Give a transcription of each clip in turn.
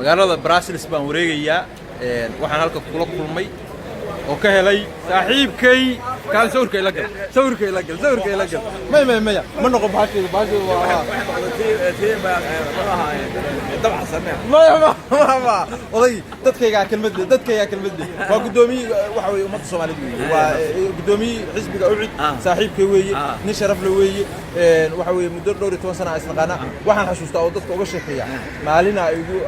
magaalada Brussels baan wareegayaa waxaan halka kula kulmay oo ka helay saaxiibkay kaal sawirkay la gal ma noqon baashida waa dabcan samee ma oday dadkayga kelmad waa gudoomiye waxa weeye ummadda Soomaaliyeed waa gudoomiye xisbiga ucid saaxiibkay weeye nin sharaf leh weeye waxa weeye muddo dhowr 10 sano isnaqaana waxaan xasuustaa oo dadka uga sheekeeya maalina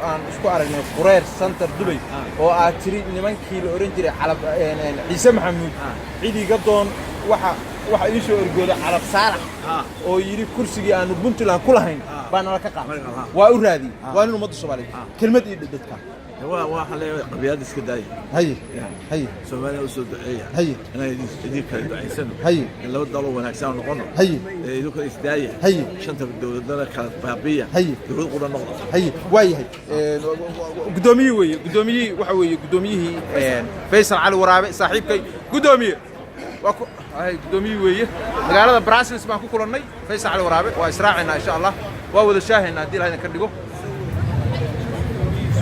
aan isku aragnay Qureer Center Dubai oo aad tiri nimankii la oran jiray calab ciise maxamuud ciidiga doon waxa ii soo orgooday calab saalax oo yiri kursigii aan Puntland ku lahayn baan la ka qaaday waa u raadi waa in ummadda Soomaaliyeed kelmad ii dadka waa xalay qabiyad iska daay hay Soomaaliya u soo duceeya inay idin kala duceysan in laba dalo wanaagsan noqono idin kala isdaaya shanta dawladda kala baabiya dawlad qura noqdo waayahay gudoomiye waxa weeye gudoomiyihii Faysal Cali Waraabe saaxiibkay gudoomiye gudoomiye weeye magaalada Brussels baan ku kulannay Faysal Cali Waraabe waa israacina insha Allah waa wada shaahina hadii la ka dhigo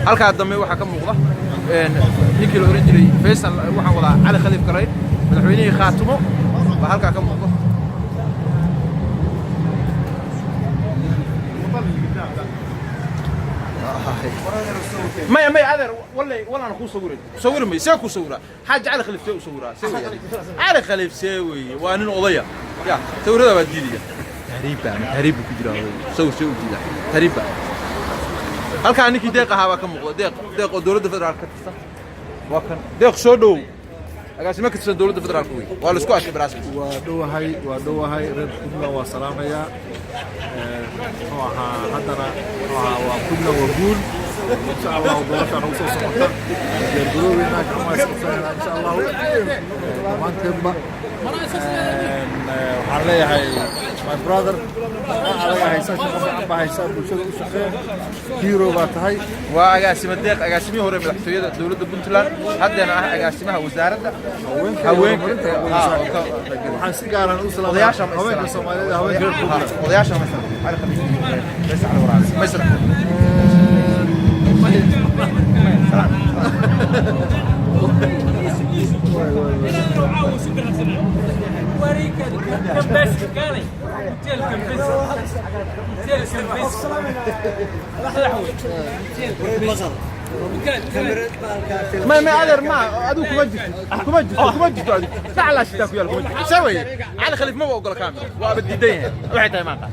halka dambe waxa ka muuqda ninkii la oran jiray Faysal waxaan wadaa Cali Khaliif Kareyn madaxweynihii Khaatumo ba halka ka muuqda ما عذر ولا أنا صور مي ساكو صورة حاجة على خليف سوي صورة على خليف سوي وأنا قضية يا صور هذا بديلية هريب كجرا سوي كذا هريب هل كان نيجي دقيقة هوا كم دقيقة دولة فدرال كتسا وكان دقيقة شودو أقاسم كتسا دولة فدرال كوي ولا سكواش براسك ودوا هاي رد كنا وسلامة يا حضرنا وكنا وقول إن شاء الله ودورك أنا وصل سقطة يقولوا لنا كم إن شاء الله ما تبى علي هاي my brother علي هاي ساشة أبا هاي ساشة بشر هيرو باتهاي وأقاسم الدقيق أقاسمي هو رمي الحسوية دولة بنتلان حتى أنا أقاسمها وزارة هوين وحنسيق على الأسرة هوين الصومالية هوين غير كبرى وضياشة مثلا على خليج بس على وراسي مسرح ما عذر ما أدوك كمجد تعال أشتاك ويا الكمجد سوي على خليف ما بقول كامل وأبدي دين وحيد ما قال